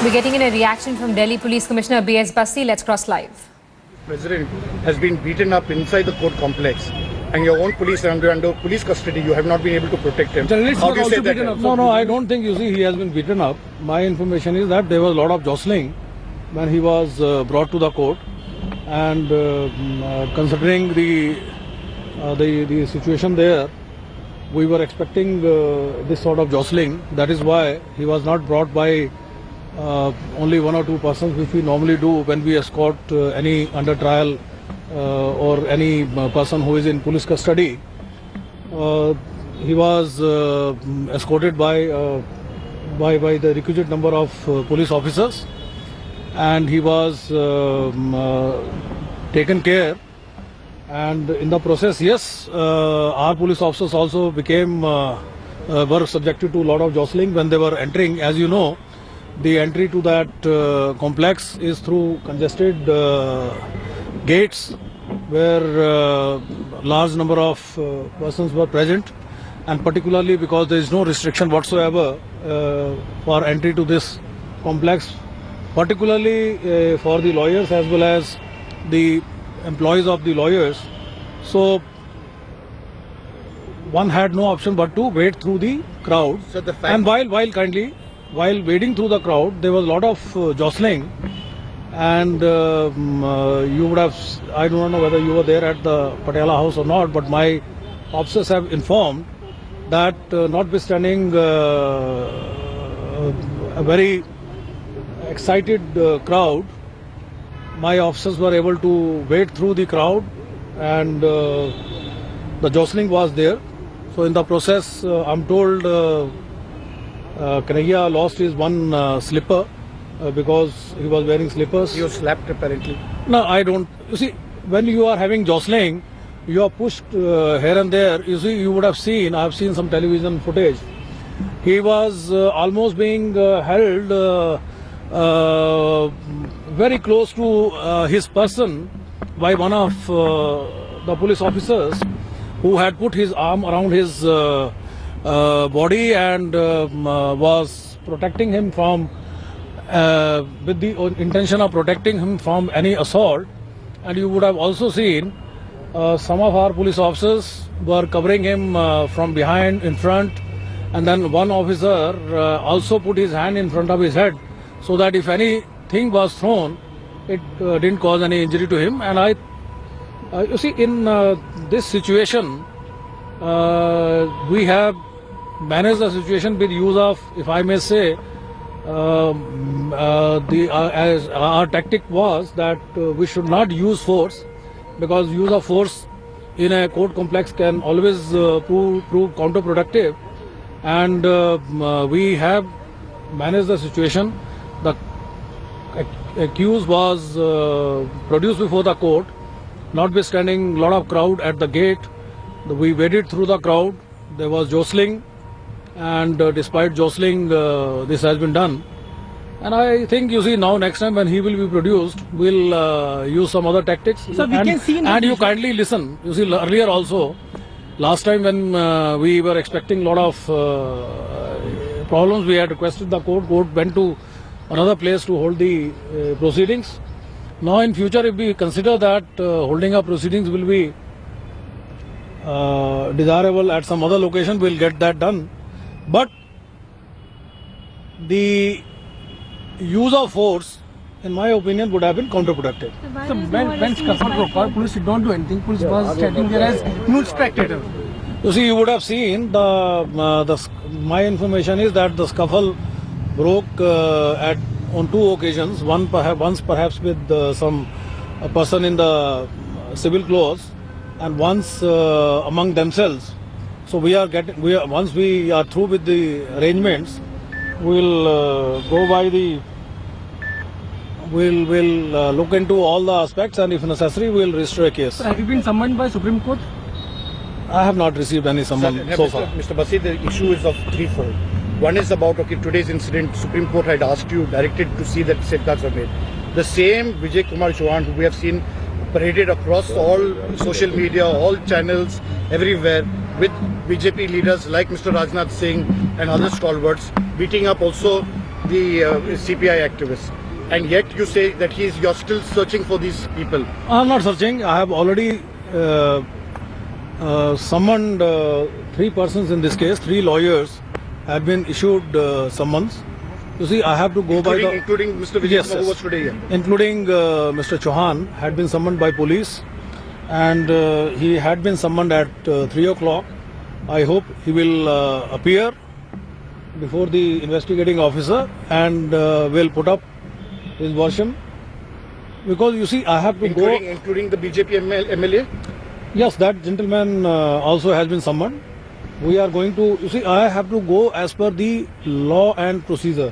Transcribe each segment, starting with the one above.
We're getting in a reaction from Delhi Police Commissioner B.S. Bassi. Let's cross live. President has been beaten up inside the court complex, and your own police are under police custody. You have not been able to protect him. How do you say that? No, I don't think, you see, he has been beaten up. My information is that there was a lot of jostling when he was brought to the court, and considering the situation there, we were expecting this sort of jostling. That is why he was not brought by only one or two persons, which we normally do when we escort any under trial or any person who is in police custody. He was escorted by the requisite number of police officers, and he was taken care. And in the process, yes, our police officers also were subjected to a lot of jostling when they were entering. As you know, the entry to that complex is through congested gates where large number of persons were present, and particularly because there is no restriction whatsoever for entry to this complex, particularly for the lawyers as well as the employees of the lawyers. So one had no option but to wade through the crowd. So and while wading through the crowd, there was a lot of jostling, and you would have, I do not know whether you were there at the Patiala house or not, but my officers have informed that notwithstanding a very excited crowd, my officers were able to wade through the crowd, and the jostling was there. So in the process, I'm told Kanhaiya lost his one slipper because he was wearing slippers. He was slapped apparently. No, I don't. You see, when you are having jostling, you are pushed here and there. You see, you would have seen, I have seen some television footage. He was almost being held very close to his person by one of the police officers who had put his arm around his body and was protecting him from, with the intention of protecting him from any assault. And you would have also seen some of our police officers were covering him from behind, in front, and then one officer also put his hand in front of his head so that if anything was thrown, it didn't cause any injury to him. And you see, in this situation, we have managed the situation with use of, if I may say, as our tactic was that we should not use force, because use of force in a court complex can always prove counterproductive. And we have managed the situation. The accused was produced before the court, notwithstanding a lot of crowd at the gate. We waded through the crowd. There was jostling, and despite jostling, this has been done. And I think, you see, now next time when he will be produced, we'll use some other tactics. So we can see, and you kindly listen. You see, earlier also, last time when we were expecting a lot of problems, we had requested the court went to another place to hold the proceedings. Now in future, if we consider that holding up proceedings will be desirable at some other location, we'll get that done. But the use of force, in my opinion, would have been counterproductive. So when scuffle broke out, police did not do anything. Police was standing there as nude spectator. You see, you would have seen my information is that the scuffle broke on two occasions. Once perhaps with some person in the civil clothes, and once among themselves. So once we are through with the arrangements, we'll look into all the aspects, and if necessary, we'll register a case. Sir, have you been summoned by Supreme Court? I have not received any summon so far. Mr. Bassi, the issue is of threefold. One is about, today's incident, Supreme Court had asked you, directed to see that safeguards are made. The same Vijay Kumar Chauhan, who we have seen paraded across all social media, all channels, everywhere, with BJP leaders like Mr. Rajnath Singh and other stalwarts, beating up also the CPI activists. And yet you say that you're still searching for these people. I'm not searching. I have already summoned 3 persons in this case. 3 lawyers have been issued summons. You see, I have to go by the... Including Mr. Vijay Yes, Kumar, who yes. was today here. Including Mr. Chauhan had been summoned by police, and he had been summoned at 3 o'clock. I hope he will appear before the investigating officer and will put up his version. Because you see, I have to go... Including the BJP MLA? Yes, that gentleman also has been summoned. We are going to... You see, I have to go as per the law and procedure.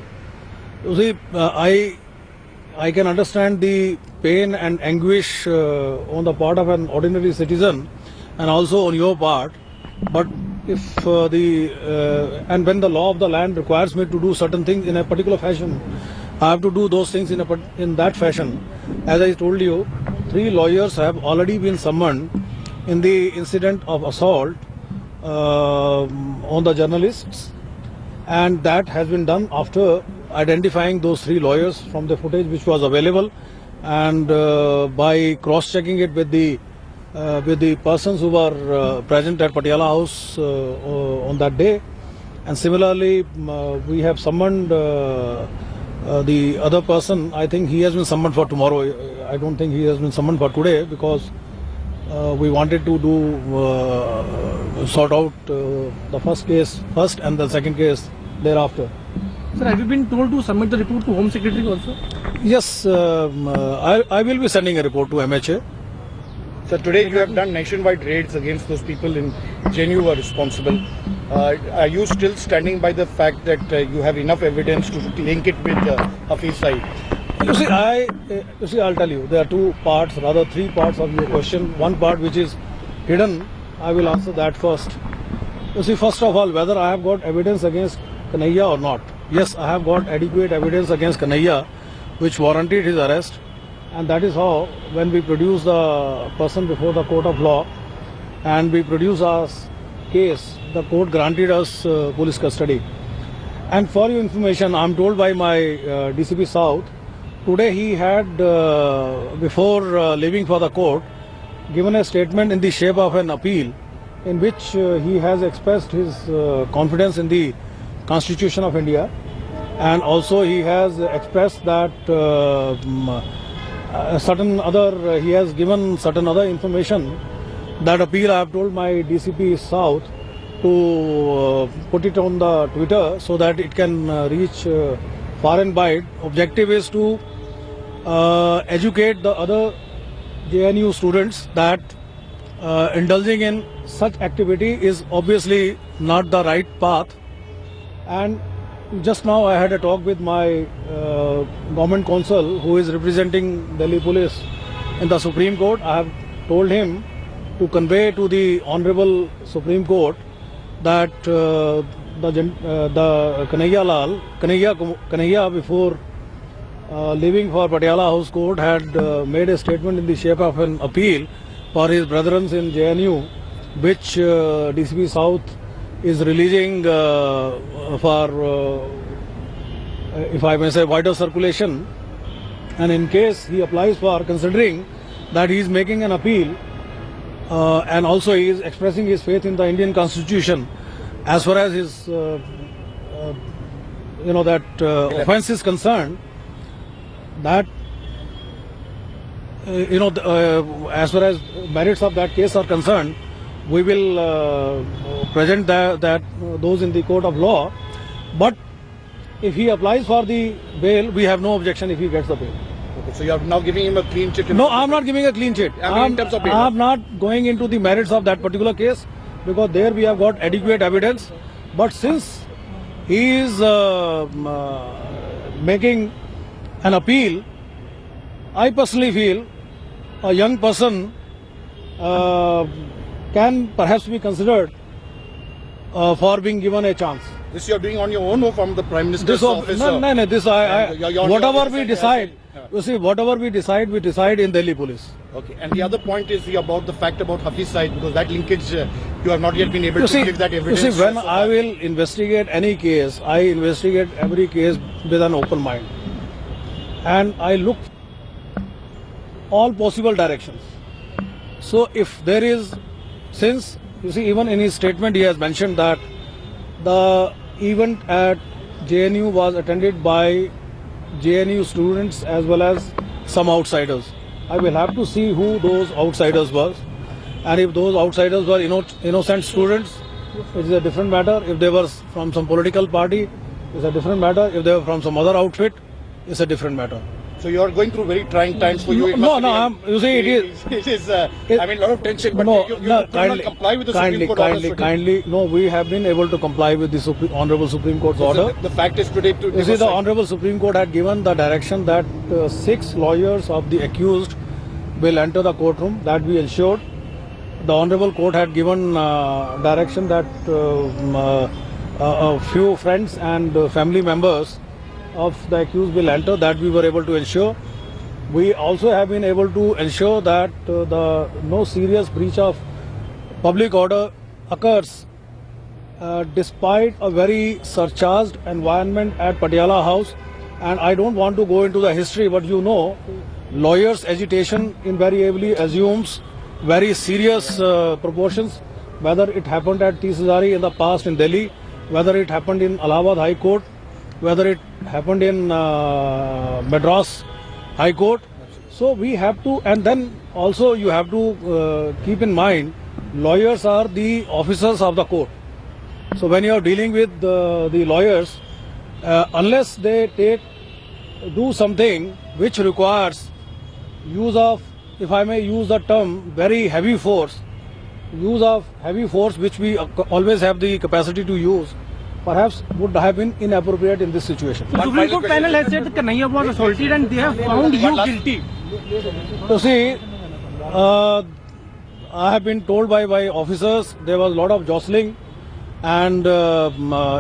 You see, I can understand the pain and anguish on the part of an ordinary citizen and also on your part. But if and when the law of the land requires me to do certain things in a particular fashion, I have to do those things in that fashion. As I told you, 3 lawyers have already been summoned in the incident of assault on the journalists, and that has been done after identifying those 3 lawyers from the footage which was available, and by cross-checking it with the persons who were present at Patiala House on that day. And similarly, we have summoned the other person. I think he has been summoned for tomorrow. I don't think he has been summoned for today, because we wanted to sort out the first case first and the second case thereafter. Sir, have you been told to submit the report to Home Secretary also? Yes, I will be sending a report to MHA. So today you have done nationwide raids against those people in JNU who are responsible. Are you still standing by the fact that you have enough evidence to link it with Hafiz Saeed? You see, I'll tell you, there are 2 parts, rather 3 parts of your question. One part which is hidden, I will answer that first. You see, first of all, whether I have got evidence against Kanhaiya or not. Yes, I have got adequate evidence against Kanhaiya which warranted his arrest, and that is how, when we produce the person before the court of law and we produce our case, the court granted us police custody. And for your information, I am told by my DCP South, today he had, before leaving for the court, given a statement in the shape of an appeal, in which he has expressed his confidence in the Constitution of India, and also he has expressed that he has given certain other information. That appeal, I have told my DCP South to put it on the Twitter so that it can reach far and wide. Objective is to educate the other JNU students that indulging in such activity is obviously not the right path. And just now I had a talk with my government counsel who is representing Delhi Police in the Supreme Court. I have told him to convey to the Honorable Supreme Court that the Kanhaiya before leaving for Patiala House Court had made a statement in the shape of an appeal for his brethren in JNU, which DCP South is releasing for, if I may say, wider circulation. And in case he applies for, considering that he is making an appeal and also he is expressing his faith in the Indian Constitution, as far as his offence is concerned, that as far as merits of that case are concerned, we will present those in the court of law. But if he applies for the bail, we have no objection if he gets the bail. Okay, so you are now giving him a clean chit? No, I am not giving a clean chit. I mean, in terms of bail. I am not going into the merits of that particular case, because there we have got adequate evidence. But since he is making an appeal, I personally feel a young person can perhaps be considered for being given a chance. This you are doing on your own or from the Prime Minister's office? No, this whatever we decide, you see, whatever we decide in Delhi Police. Okay, and the other point is about the fact about Hafiz Saeed, because that linkage You have not yet been able to give that evidence. You see, when I will investigate any case, I investigate every case with an open mind. And I look all possible directions. So if there is, since, you see, even in his statement he has mentioned that the event at JNU was attended by JNU students as well as some outsiders. I will have to see who those outsiders were, and if those outsiders were innocent students, it is a different matter. If they were from some political party, it's a different matter. If they were from some other outfit, it's a different matter. So you are going through very trying times for you. You see, it is. It is. I mean, a lot of tension. But you cannot comply with the Supreme Court order. No, we have been able to comply with the Honorable Supreme Court's order. The fact is today. You see, the Honorable Supreme Court had given the direction that 6 lawyers of the accused will enter the courtroom. That we ensured. The Honorable Court had given direction that a few friends and family members of the accused will enter. That we were able to ensure. We also have been able to ensure that no serious breach of public order occurs despite a very surcharged environment at Patiala House. And I don't want to go into the history, but you know, lawyers' agitation invariably assumes very serious proportions, whether it happened at Tisazari in the past in Delhi, whether it happened in Allahabad High Court, whether it happened in Madras High Court. So we have to, and then also you have to keep in mind, lawyers are the officers of the court. So when you are dealing with the lawyers, unless they do something which requires use of, if I may use the term, very heavy force, which we always have the capacity to use, perhaps would have been inappropriate in this situation. The Supreme Court panel has said that Kanhaiya was assaulted and they have found you guilty. So see, I have been told by officers there was a lot of jostling, and I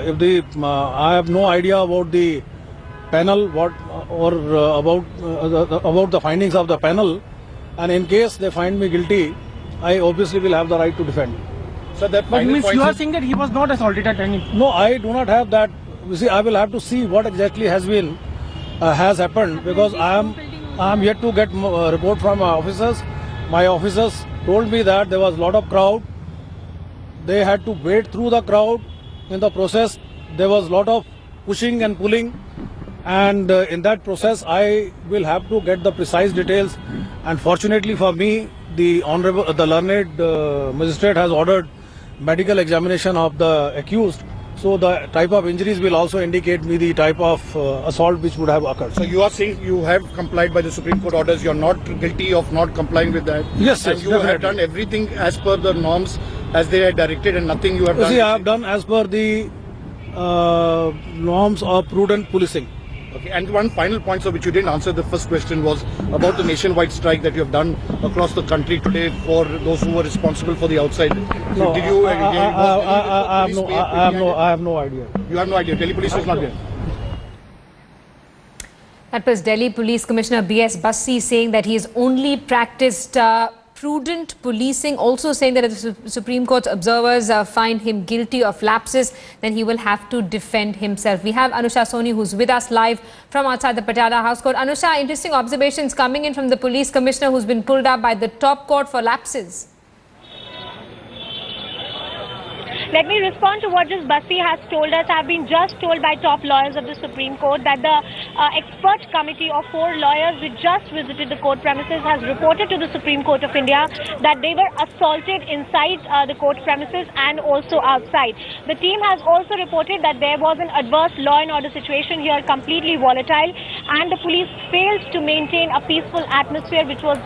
have no idea about the panel about the findings of the panel, and in case they find me guilty, I obviously will have the right to defend. So that but means you are saying that he was not assaulted at any. No, I do not have that. You see, I will have to see what exactly has happened, because I am yet to get a report from my officers. My officers told me that there was a lot of crowd. They had to wade through the crowd. In the process, there was a lot of pushing and pulling, and in that process, I will have to get the precise details. And fortunately for me, the learned magistrate has ordered medical examination of the accused, so the type of injuries will also indicate me the type of assault which would have occurred. So you are saying you have complied by the Supreme Court orders, you are not guilty of not complying with that? Yes, and you have done everything as per the norms as they are directed, and nothing you have done? See, I have done as per the norms of prudent policing. Okay, and one final point, so which you didn't answer, the first question was about the nationwide strike that you have done across the country today for those who were responsible for the outside. No, did you? I have no idea. You have no idea. Delhi police was not there. That was Delhi Police Commissioner B.S. Bassi saying that he has only practiced prudent policing, also saying that if the Supreme Court's observers find him guilty of lapses, then he will have to defend himself. We have Anusha Soni, who's with us live from outside the Patiala House Court. Anusha, interesting observations coming in from the police commissioner who's been pulled up by the top court for lapses. Let me respond to what just Bassi has told us. I've been just told by top lawyers of the Supreme Court that the expert committee of 4 lawyers which just visited the court premises has reported to the Supreme Court of India that they were assaulted inside the court premises and also outside. The team has also reported that there was an adverse law and order situation here, completely volatile, and the police failed to maintain a peaceful atmosphere which was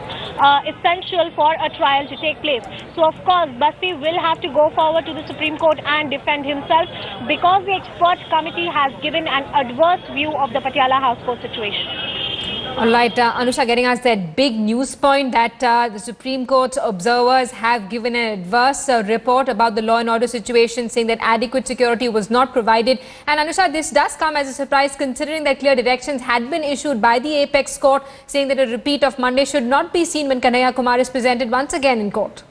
essential for a trial to take place. So of course, Bassi will have to go forward to the Supreme Court and defend himself because the expert committee has given an adverse view of the Patiala House Court situation. All right, Anusha, getting us that big news point that the Supreme Court observers have given an adverse report about the law and order situation, saying that adequate security was not provided. And Anusha, this does come as a surprise considering that clear directions had been issued by the Apex Court saying that a repeat of Monday should not be seen when Kanhaiya Kumar is presented once again in court.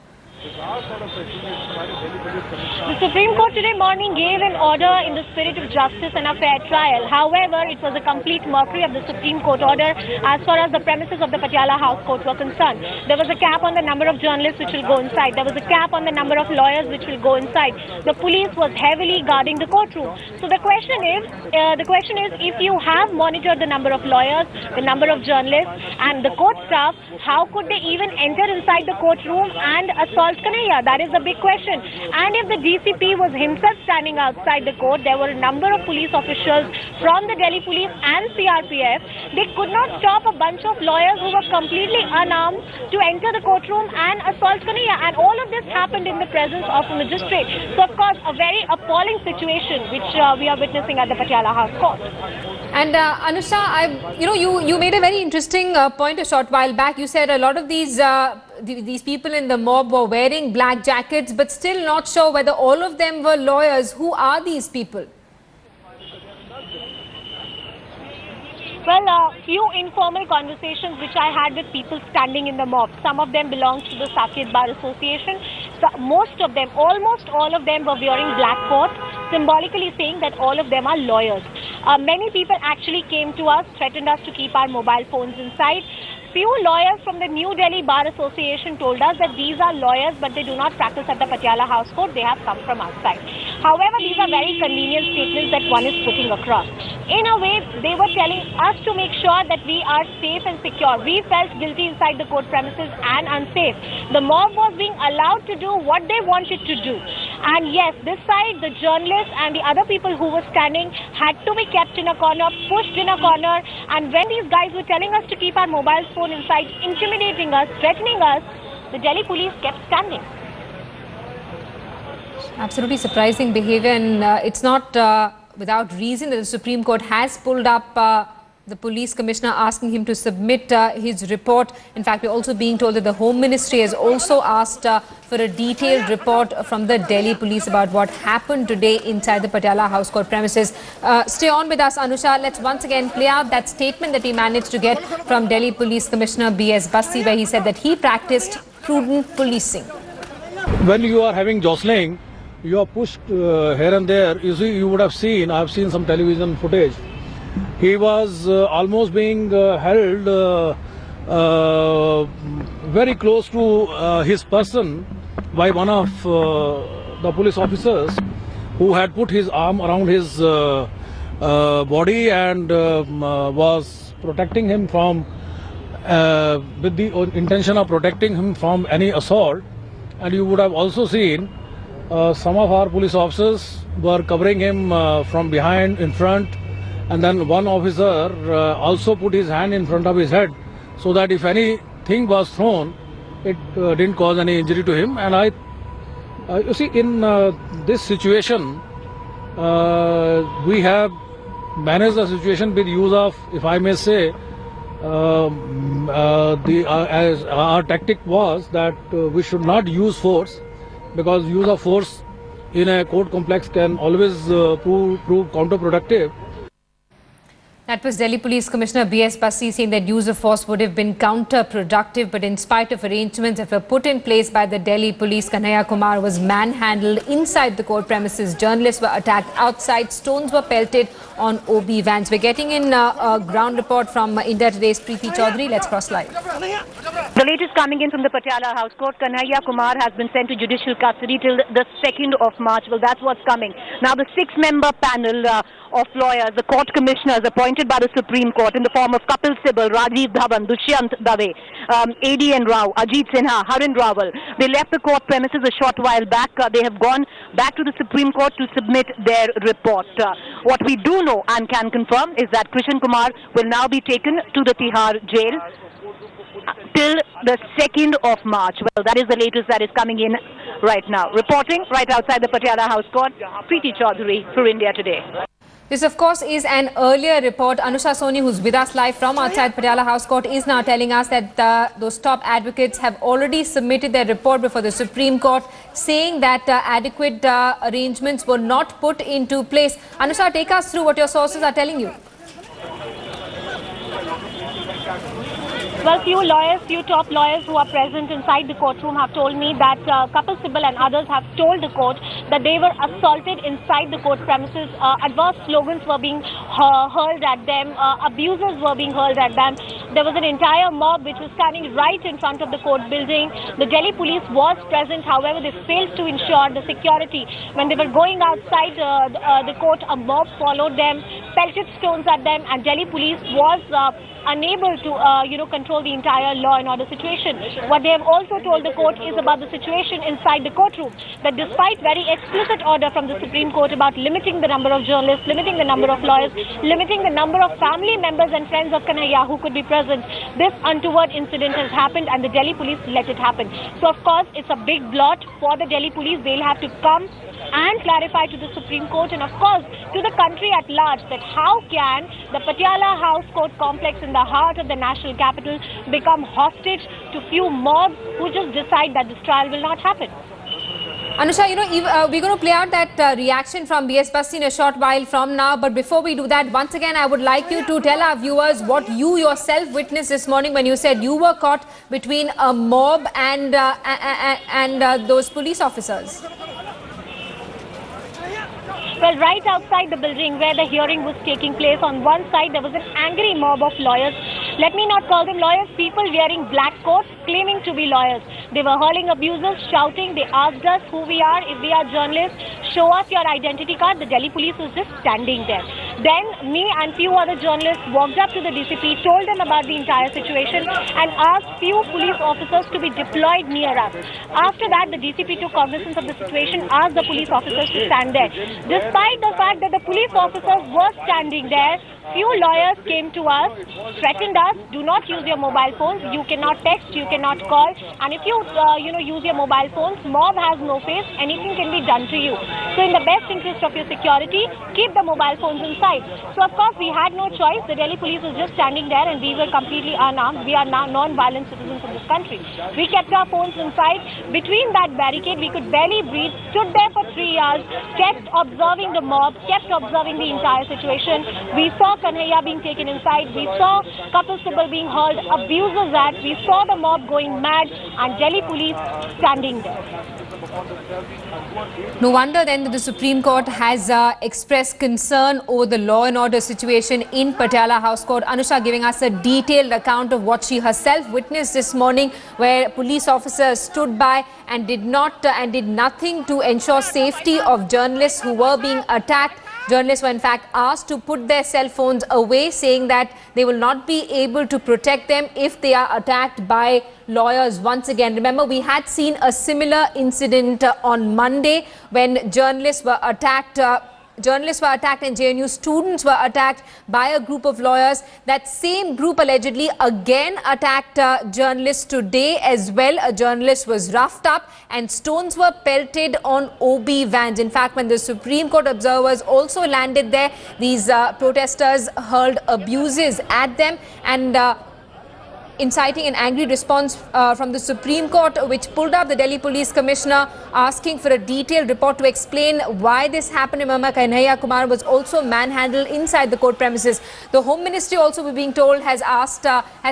The Supreme Court today morning gave an order in the spirit of justice and a fair trial. However, it was a complete mockery of the Supreme Court order as far as the premises of the Patiala House Court were concerned. There was a cap on the number of journalists which will go inside. There was a cap on the number of lawyers which will go inside. The police was heavily guarding the courtroom. So the question is, if you have monitored the number of lawyers, the number of journalists and the court staff, how could they even enter inside the courtroom and assault Kanhaiya? That is the big question. And if the DCP was himself standing outside the court, there were a number of police officials from the Delhi police and CRPF. They could not stop a bunch of lawyers who were completely unarmed to enter the courtroom and assault Kanhaiya. And all of this happened in the presence of a magistrate. So, of course, a very appalling situation which we are witnessing at the Patiala House Court. And Anusha, you made a very interesting point a short while back. You said a lot of these people in the mob were wearing black jackets, but still not sure whether all of them were lawyers. Who are these people? Well, few informal conversations which I had with people standing in the mob. Some of them belong to the Saket Bar Association. So most of them, almost all of them were wearing black coats, symbolically saying that all of them are lawyers. Many people actually came to us, threatened us to keep our mobile phones inside. Few lawyers from the New Delhi Bar Association told us that these are lawyers, but they do not practice at the Patiala House Court. They have come from outside. However, these are very convenient statements that one is putting across. In a way, they were telling us to make sure that we are safe and secure. We felt guilty inside the court premises and unsafe. The mob was being allowed to do what they wanted to do. And yes, this side, the journalists and the other people who were standing had to be kept in a corner, pushed in a corner. And when these guys were telling us to keep our mobile phone inside, intimidating us, threatening us, the Delhi police kept standing. Absolutely surprising behavior, and it's not without reason that the Supreme Court has pulled up the police commissioner, asking him to submit his report. In fact, we're also being told that the Home Ministry has also asked for a detailed report from the Delhi police about what happened today inside the Patiala House Court premises. Stay on with us, Anusha. Let's once again play out that statement that we managed to get from Delhi Police Commissioner Bassi, where he said that he practiced prudent policing. When you are having jostling, you are pushed here and there. You see, you would have seen, I have seen some television footage. He was almost being held very close to his person by one of the police officers who had put his arm around his body and was protecting him from, with the intention of protecting him from any assault. And you would have also seen some of our police officers were covering him from behind, in front, and then one officer also put his hand in front of his head so that if anything was thrown, it didn't cause any injury to him. And you see, in this situation, we have managed the situation with use of, if I may say, as our tactic was that we should not use force, because use of force in a court complex can always prove counterproductive. That was Delhi Police Commissioner Bassi saying that use of force would have been counterproductive, but in spite of arrangements that were put in place by the Delhi Police, Kanhaiya Kumar was manhandled inside the court premises. Journalists were attacked outside. Stones were pelted on OB vans. We're getting in a ground report from India Today's Preeti Chaudhary. Let's cross live. The latest coming in from the Patiala House Court, Kanhaiya Kumar has been sent to judicial custody till the 2nd of March. Well, that's what's coming. Now, the 6-member panel of lawyers, the court commissioners appointed by the Supreme Court in the form of Kapil Sibal, Rajiv Dhawan, Dushyant Dave, ADN Rao, Ajit Sinha, Harin Rawal. They left the court premises a short while back. They have gone back to the Supreme Court to submit their report. What we do know and can confirm is that Krishan Kumar will now be taken to the Tihar jail till the 2nd of March. Well, that is the latest that is coming in right now. Reporting right outside the Patiala House Court, Preeti Chaudhary for India Today. This, of course, is an earlier report. Anusha Soni, who's with us live from outside Patiala House Court, is now telling us that those top advocates have already submitted their report before the Supreme Court, saying that adequate arrangements were not put into place. Anusha, take us through what your sources are telling you. Well, few top lawyers who are present inside the courtroom have told me that Kapil Sibal and others have told the court that they were assaulted inside the court premises. Adverse slogans were being hurled at them. Abuses were being hurled at them. There was an entire mob which was standing right in front of the court building. The Delhi police was present. However, they failed to ensure the security. When they were going outside the court, a mob followed them, pelted stones at them, and Delhi police was unable to control the entire law and order situation. What they have also told the court is about the situation inside the courtroom, that despite very explicit order from the Supreme Court about limiting the number of journalists, limiting the number of lawyers, limiting the number of family members and friends of Kanhaiya who could be present, this untoward incident has happened and the Delhi police let it happen. So of course it's a big blot for the Delhi police. They'll have to come and clarify to the Supreme Court and of course to the country at large that how can the Patiala House Court complex in the heart of the national capital become hostage to few mobs who just decide that this trial will not happen. Anusha, we're going to play out that reaction from B.S. Bassi in a short while from now. But before we do that, once again, I would like you to tell our viewers what you yourself witnessed this morning when you said you were caught between a mob and those police officers. Well, right outside the building where the hearing was taking place, on one side there was an angry mob of lawyers. Let me not call them lawyers, people wearing black coats claiming to be lawyers. They were hurling abuses, shouting. They asked us who we are, if we are journalists, show us your identity card. The Delhi police was just standing there. Then me and few other journalists walked up to the DCP, told them about the entire situation and asked few police officers to be deployed near us. After that, the DCP took cognizance of the situation, asked the police officers to stand there. Despite the fact that the police officers were standing there, few lawyers came to us, threatened us, do not use your mobile phones, you cannot text, you cannot call, and if you use your mobile phones, mob has no face, anything can be done to you. So in the best interest of your security, keep the mobile phones inside. So of course we had no choice, the Delhi police was just standing there and we were completely unarmed. We are now non-violent citizens of this country. We kept our phones inside. Between that barricade, we could barely breathe, stood there for 3 hours, kept observing the mob, kept observing the entire situation. We saw Kanhaiya being taken inside, we saw Kapil Sibal being hurled abuses at, we saw the mob going mad and Delhi police standing there. No wonder then that the Supreme Court has expressed concern over the law and order situation in Patiala House Court. Anusha giving us a detailed account of what she herself witnessed this morning, where police officers stood by and did nothing to ensure safety of journalists who were being attacked. Journalists were in fact asked to put their cell phones away, saying that they will not be able to protect them if they are attacked by lawyers once again. Remember, we had seen a similar incident on Monday when journalists were attacked. And JNU students were attacked by a group of lawyers. That same group allegedly again attacked journalists today as well. A journalist was roughed up and stones were pelted on OB vans. In fact, when the Supreme Court observers also landed there, these protesters hurled abuses at them and inciting an angry response from the Supreme Court, which pulled up the Delhi Police Commissioner, asking for a detailed report to explain why this happened. Remember, Kanhaiya Kumar was also manhandled inside the court premises. The Home Ministry also, we're being told, has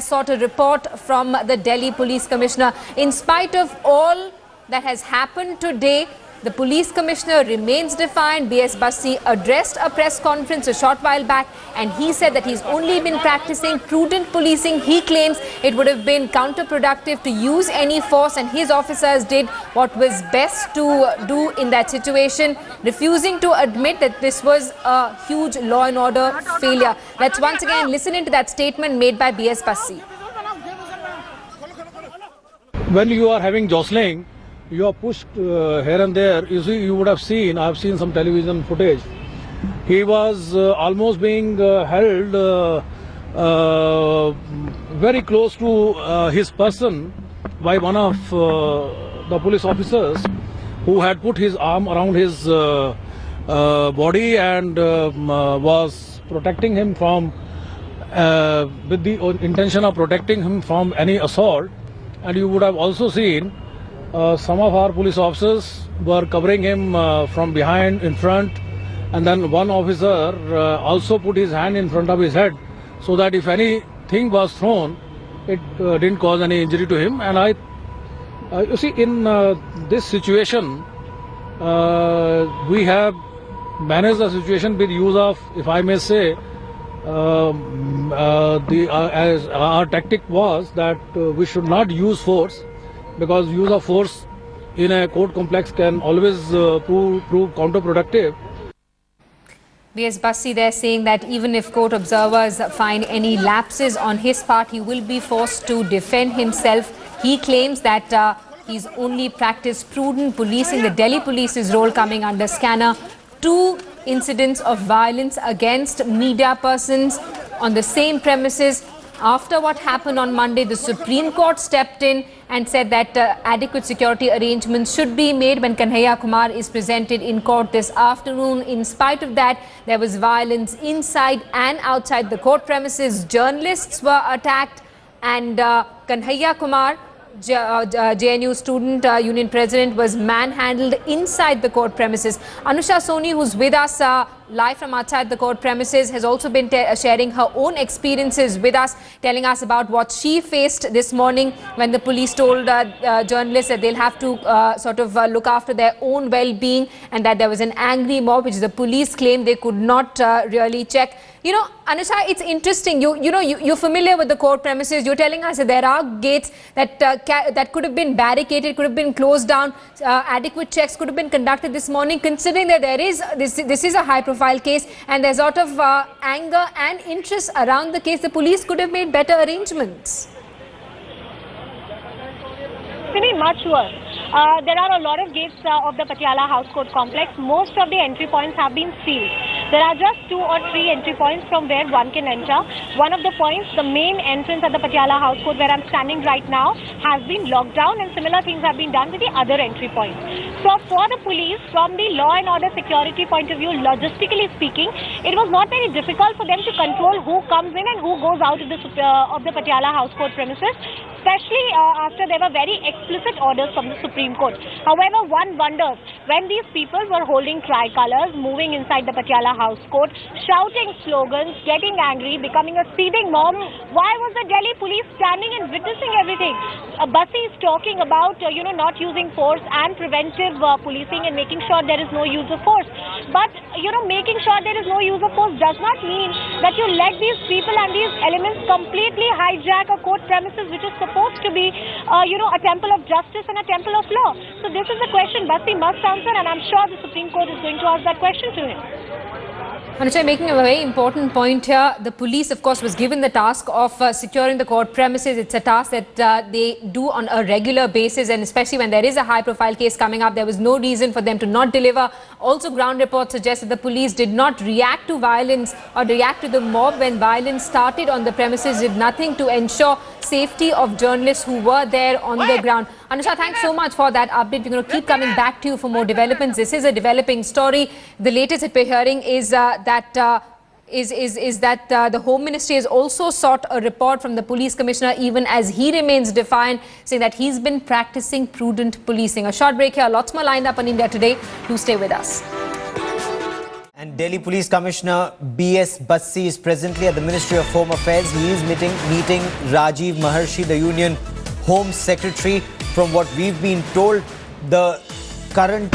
sought a report from the Delhi Police Commissioner. In spite of all that has happened today, the Police Commissioner remains defiant. B.S. Bassi addressed a press conference a short while back and he said that he's only been practicing prudent policing. He claims it would have been counterproductive to use any force and his officers did what was best to do in that situation, refusing to admit that this was a huge law and order failure. Let's once again listen into that statement made by B.S. Bassi. When you are having jostling, you are pushed here and there. You see, you would have seen, I have seen some television footage. He was almost being held very close to his person by one of the police officers who had put his arm around his body and was protecting him from, with the intention of protecting him from any assault. And you would have also seen some of our police officers were covering him from behind, in front, and then one officer also put his hand in front of his head so that if anything was thrown, it didn't cause any injury to him. And you see, in this situation, we have managed the situation with use of, if I may say, as our tactic was that we should not use force, because use of force in a court complex can always prove counterproductive. B.S. Bassi there saying that even if court observers find any lapses on his part, he will be forced to defend himself. He claims that he's only practiced prudent policing. The Delhi police's role coming under scanner. 2 incidents of violence against media persons on the same premises. After what happened on Monday, the Supreme Court stepped in and said that adequate security arrangements should be made when Kanhaiya Kumar is presented in court this afternoon. In spite of that, there was violence inside and outside the court premises. Journalists were attacked, and Kanhaiya Kumar, JNU student union president, was manhandled inside the court premises. Anusha Soni, who's with us live from outside the court premises, has also been sharing her own experiences with us, telling us about what she faced this morning when the police told journalists that they'll have to look after their own well-being, and that there was an angry mob which the police claimed they could not really check. You know, Anusha, it's interesting. You're familiar with the court premises. You're telling us that there are gates that could have been barricaded, could have been closed down. Adequate checks could have been conducted this morning. Considering that there is this is a high-profile case and there's a lot of anger and interest around the case, the police could have made better arrangements. Pretty much worse. There are a lot of gates of the Patiala House Court complex. Most of the entry points have been sealed. There are just 2 or 3 entry points from where one can enter. One of the points, the main entrance at the Patiala House Court where I'm standing right now, has been locked down, and similar things have been done with the other entry points. So for the police, from the law and order security point of view, logistically speaking, it was not very difficult for them to control who comes in and who goes out of the Patiala House Court premises, especially after there were very explicit orders from the Supreme Court. However, one wonders, when these people were holding tricolors, moving inside the Patiala House Court, shouting slogans, getting angry, becoming a seething mob, why was the Delhi police standing and witnessing everything? Bassi is talking about, not using force and preventive policing and making sure there is no use of force. But, making sure there is no use of force does not mean that you let these people and these elements completely hijack a court premises which is supposed to be, a temple of justice and a temple of law. So this is the question Bassi must answer, and I'm sure the Supreme Court is going to ask that question to him. Anushka, making a very important point here. The police, of course, was given the task of securing the court premises. It's a task that they do on a regular basis, and especially when there is a high-profile case coming up, there was no reason for them to not deliver. Also, ground reports suggest that the police did not react to violence or react to the mob when violence started on the premises, did nothing to ensure safety of journalists who were there on the ground. Anusha, thanks so much for that update. We're going to keep coming back to you for more developments. This is a developing story. The latest that we're hearing is that the Home Ministry has also sought a report from the Police Commissioner, even as he remains defiant, saying that he's been practicing prudent policing. A short break here. Lots more lined up on India Today. Do stay with us. And Delhi Police Commissioner B.S. Bassi is presently at the Ministry of Home Affairs. He is meeting Rajiv Maharshi, the Union Home Secretary. From what we've been told, the current